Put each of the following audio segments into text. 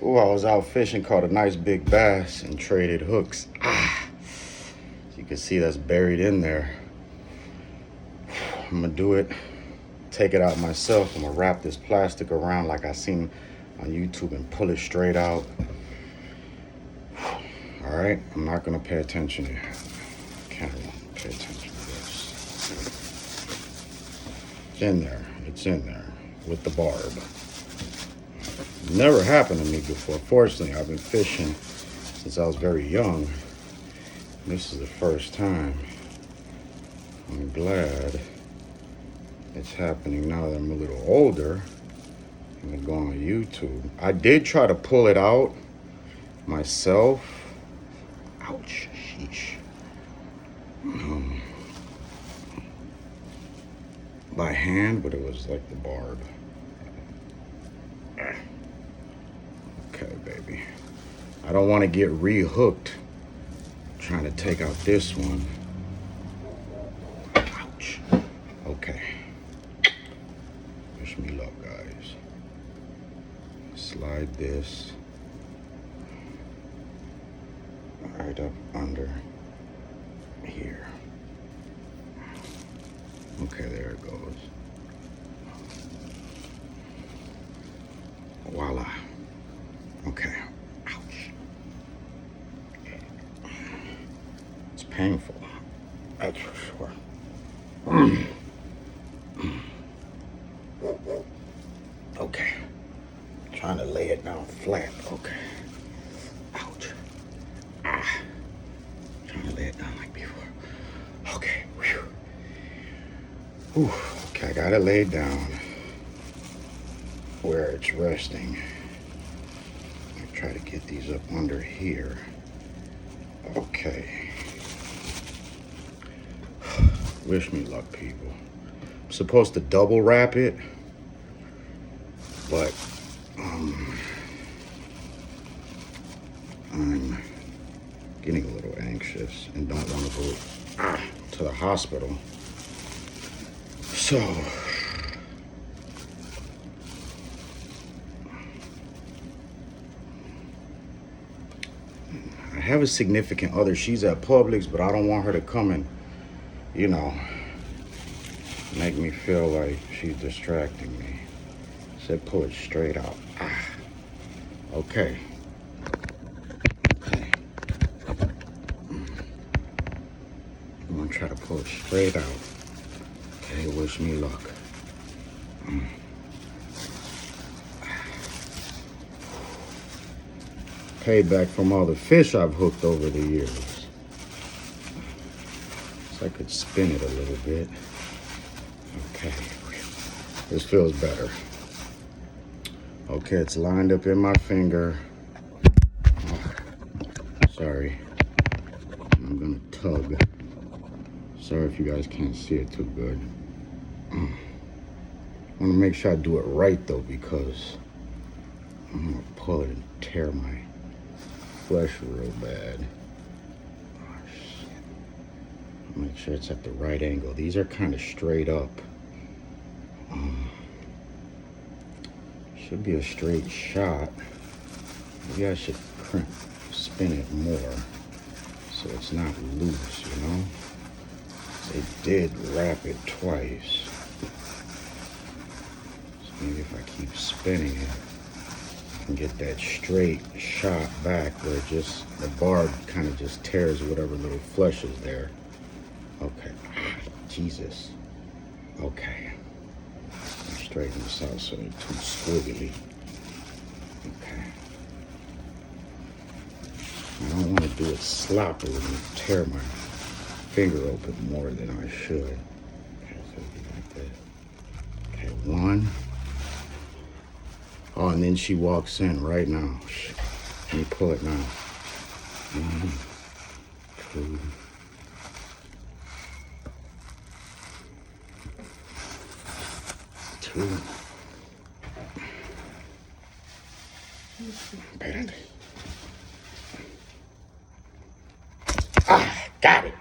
Oh, I was out fishing, caught a nice big bass and traded hooks. As you can see, that's buried in there. I'm gonna do it, take it out myself. I'm gonna wrap this plastic around like I seen on YouTube and pull it straight out. All right, I'm not gonna pay attention to camera. Pay attention to this. It's in there. It's in there with the barb. Never happened to me before. Fortunately, I've been fishing since I was very young. This is the first time. I'm glad it's happening now that I'm a little older. I'm gonna go on YouTube. I did try to pull it out myself. Ouch, sheesh. By hand, but it was like the barb. Okay, baby. I don't want to get re-hooked trying to take out this one. Ouch. Okay. Wish me luck, guys. Slide this right up under here. Okay, there it goes. Voila. Okay. Ouch. It's painful. That's for sure. Okay. Trying to lay it down flat. Okay. Ouch. Trying to lay it down like before. Okay. Whew. Whew. Okay, I got it laid down where it's resting. I try to get these up under here. Okay. Wish me luck, people. I'm supposed to double wrap it, but I'm getting a little anxious and don't want to go to the hospital. So I have a significant other. She's at Publix, but I don't want her to come and, make me feel like she's distracting me. Said pull it straight out. Okay. Okay. I'm gonna try to pull it straight out. Okay, wish me luck. Payback from all the fish I've hooked over the years. So I could spin it a little bit. Okay, this feels better. Okay, it's lined up in my finger. Oh, sorry. I'm gonna tug. Sorry if you guys can't see it too good. I wanna make sure I do it right though, because I'm gonna pull it and tear my flesh real bad. Oh shit. Make sure it's at the right angle. These are kind of straight up. Should be a straight shot. Maybe I should spin it more so it's not loose, They did wrap it twice. So maybe if I keep spinning it, I can get that straight shot back where the barb kind of just tears whatever little flesh is there. Okay. Jesus. Okay. Straighten this out so they're too squiggly. Okay. I don't want to do it sloppily and tear my finger open more than I should. Okay, so it'll be like this. Okay, one. Oh, and then she walks in right now. Let me pull it now. 1, 2. Espérate. Got it.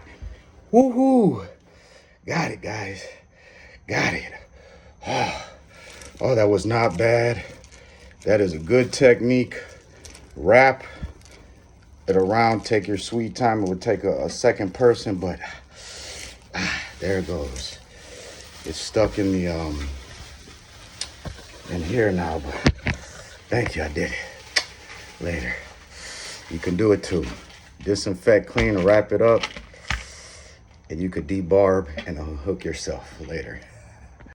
Woohoo! Got it, guys. Got it. Oh, that was not bad. That is a good technique. wrap it around. Take your sweet time. It would take a second person, but there it goes. It's stuck in the in here now, but thank you, I did it. Later. You can do it too. Disinfect, clean, wrap it up, and you could debarb and unhook yourself later.